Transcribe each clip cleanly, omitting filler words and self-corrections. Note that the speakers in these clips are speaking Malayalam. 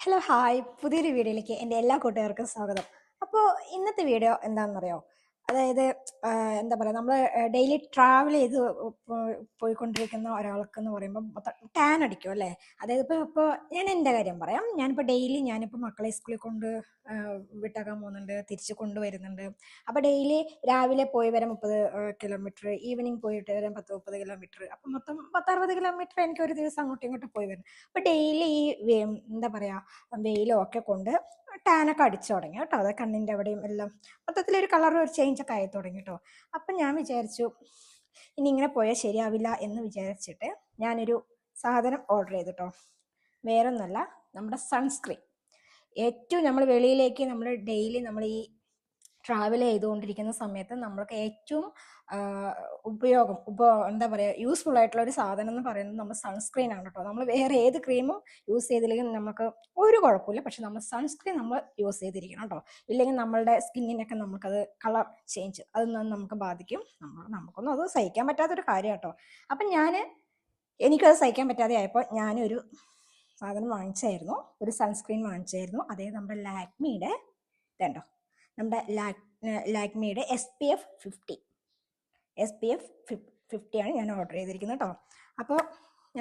ഹലോ ഹായ് പുതിയൊരു വീഡിയോയിലേക്ക് എൻ്റെ എല്ലാ കൂട്ടുകാർക്കും സ്വാഗതം. അപ്പോൾ ഇന്നത്തെ വീഡിയോ എന്താണെന്നറിയോ? അതായത് എന്താ പറയുക, നമ്മൾ ഡെയിലി ട്രാവൽ ചെയ്ത് പോയിക്കൊണ്ടിരിക്കുന്ന ഒരാൾക്കെന്ന് പറയുമ്പോൾ ടാൻ അടിക്കും അല്ലേ? അതായത് ഇപ്പോൾ ഞാൻ എൻ്റെ കാര്യം പറയാം. ഞാനിപ്പോൾ മക്കളെ സ്കൂളിൽ കൊണ്ട് വിട്ടാക്കാൻ പോകുന്നുണ്ട്, തിരിച്ച് കൊണ്ടുവരുന്നുണ്ട്. അപ്പോൾ ഡെയിലി രാവിലെ പോയി വരാൻ 30 കിലോമീറ്റർ, ഈവനിങ് പോയിട്ട് വരാൻ 10-30 കിലോമീറ്റർ, അപ്പം മൊത്തം 10-60 കിലോമീറ്റർ എനിക്ക് ഒരു ദിവസം അങ്ങോട്ടും ഇങ്ങോട്ടും പോയി വരും. അപ്പോൾ ഡെയിലി ഈ എന്താ പറയുക, വെയിലും ഒക്കെ കൊണ്ട് ടാനൊക്കെ അടിച്ചു തുടങ്ങി കേട്ടോ. അത് കണ്ണിൻ്റെ അവിടെയും എല്ലാം മൊത്തത്തിലൊരു കളർ ഒരു ചേഞ്ച് ഒക്കെ ആയി തുടങ്ങി കേട്ടോ. അപ്പം ഞാൻ വിചാരിച്ചു ഇനി ഇങ്ങനെ പോയാൽ ശരിയാവില്ല എന്ന് വിചാരിച്ചിട്ട് ഞാനൊരു സാധനം ഓർഡർ ചെയ്തു കേട്ടോ. വേറൊന്നല്ല, നമ്മുടെ സൺസ്ക്രീൻ. ഏറ്റവും നമ്മൾ വെളിയിലേക്ക് ഡെയിലി നമ്മൾ ഈ ട്രാവൽ ചെയ്തുകൊണ്ടിരിക്കുന്ന സമയത്ത് നമ്മൾക്ക് ഏറ്റവും എന്താ പറയുക, യൂസ്ഫുൾ ആയിട്ടുള്ള ഒരു സാധനം എന്ന് പറയുന്നത് നമ്മൾ സൺസ്ക്രീൻ ആണ് കേട്ടോ. നമ്മൾ വേറെ ഏത് ക്രീമും യൂസ് ചെയ്തില്ലെങ്കിൽ നമുക്ക് ഒരു കുഴപ്പമില്ല, പക്ഷെ നമ്മൾ സൺസ്ക്രീൻ നമ്മൾ യൂസ് ചെയ്തിരിക്കണം കേട്ടോ. ഇല്ലെങ്കിൽ നമ്മളുടെ സ്കിന്നിനൊക്കെ നമുക്കത് കളർ ചേഞ്ച് അത് നമുക്ക് ബാധിക്കും. നമുക്കൊന്നും അത് സഹിക്കാൻ പറ്റാത്തൊരു കാര്യം കേട്ടോ. അപ്പം എനിക്കത് സഹിക്കാൻ പറ്റാതെ ആയപ്പോൾ ഞാനൊരു സാധനം വാങ്ങിച്ചായിരുന്നു, ഒരു സൺസ്ക്രീൻ വാങ്ങിച്ചായിരുന്നു. അതായത് നമ്മുടെ ലാക്മിയുടെ ഇതുണ്ടോ, നമ്മുടെ ലാക്മിയുടെ SPF 50 ആണ് ഞാൻ ഓർഡർ ചെയ്തിരിക്കുന്നത് കേട്ടോ. അപ്പോൾ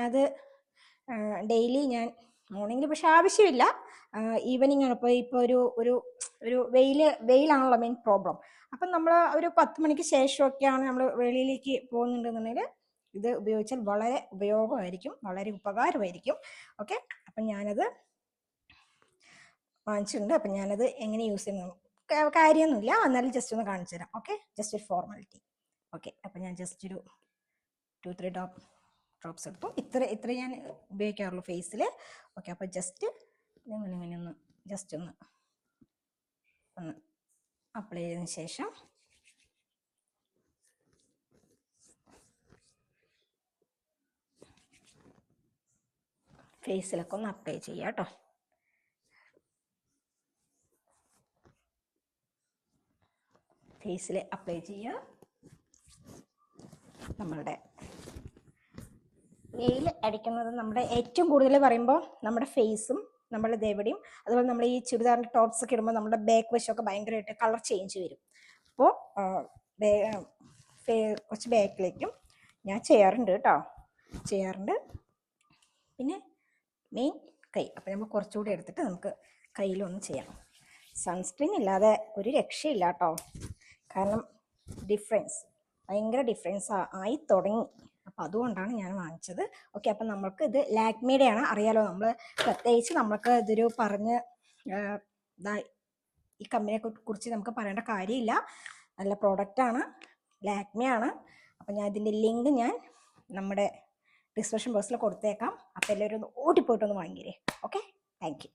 അത് ഡെയിലി ഞാൻ മോർണിംഗിൽ പക്ഷെ ആവശ്യമില്ല, ഈവനിങ് ആണ്. ഇപ്പോൾ ഒരു വെയിലാണല്ലോ മെയിൻ പ്രോബ്ലം. അപ്പം നമ്മൾ ഒരു 10 മണിക്ക് ശേഷമൊക്കെയാണ് നമ്മൾ വെളിയിലേക്ക് പോകുന്നുണ്ടെന്നുണ്ടെങ്കിൽ ഇത് ഉപയോഗിച്ചാൽ വളരെ ഉപയോഗമായിരിക്കും, വളരെ ഉപകാരമായിരിക്കും. ഓക്കെ, അപ്പം ഞാനത് വാങ്ങിച്ചിട്ടുണ്ട്. അപ്പം ഞാനത് എങ്ങനെ യൂസ് ചെയ്യുന്നു കാര്യമൊന്നുമില്ല, എന്നാലും ജസ്റ്റ് ഒന്ന് കാണിച്ചു തരാം. ഓക്കെ, ജസ്റ്റ് ഒരു ഫോർമാലിറ്റി. ഓക്കെ, അപ്പം ഞാൻ ജസ്റ്റ് ഒരു 2-3 ഡ്രോപ്സ് എടുത്തു. ഇത്ര ഞാൻ ഉപയോഗിക്കാറുള്ളൂ ഫേസിൽ. ഓക്കെ, അപ്പോൾ ജസ്റ്റ് ഇങ്ങനെ ഒന്ന് ജസ്റ്റ് ഒന്ന് അപ്ലൈ ചെയ്തതിന് ശേഷം ഫേസിലൊക്കെ ഒന്ന് അപ്ലൈ ചെയ്യാം കേട്ടോ. ഫേസിൽ അപ്ലൈ ചെയ്യുക. നമ്മളുടെ വെയിൽ അടിക്കുന്നത് നമ്മുടെ ഏറ്റവും കൂടുതൽ പറയുമ്പോൾ നമ്മുടെ ഫേസും നമ്മളുടെ ദേവടിയും, അതുപോലെ നമ്മൾ ഈ ചുരിദാറിൻ്റെ ടോപ്സ് ഒക്കെ ഇടുമ്പോൾ നമ്മുടെ ബാക്ക് വശമൊക്കെ ഭയങ്കരമായിട്ട് കളർ ചേഞ്ച് വരും. അപ്പോൾ കുറച്ച് ബാക്കിലേക്കും ഞാൻ ചെയ്യാറുണ്ട് കേട്ടോ, ചെയ്യാറുണ്ട്. പിന്നെ മെയിൻ കൈ, അപ്പം നമ്മൾ കുറച്ചുകൂടി എടുത്തിട്ട് നമുക്ക് കയ്യിലൊന്ന് ചെയ്യാം. സൺസ്ക്രീൻ ഇല്ലാതെ ഒരു രക്ഷയില്ല കേട്ടോ, കാരണം ഭയങ്കര ഡിഫറൻസ് ആയി തുടങ്ങി. അപ്പം അതുകൊണ്ടാണ് ഞാൻ വാങ്ങിച്ചത്. ഓക്കെ, അപ്പം നമ്മൾക്ക് ഇത് ലാക്മിയുടെയാണ്, അറിയാലോ. പ്രത്യേകിച്ച് നമുക്ക് ഇതൊരു ഈ കമ്പനിയെ കുറിച്ച് നമുക്ക് പറയേണ്ട കാര്യമില്ല. നല്ല പ്രോഡക്റ്റാണ്, ലാക്മിയാണ്. അപ്പം ഞാൻ ഇതിൻ്റെ ലിങ്ക് ഞാൻ നമ്മുടെ ഡിസ്ക്രിപ്ഷൻ ബോക്സിൽ കൊടുത്തേക്കാം. അപ്പം എല്ലാവരും ഒന്ന് ഓടിപ്പോയിട്ടൊന്ന് വാങ്ങിക്കേ. Okay, thank U.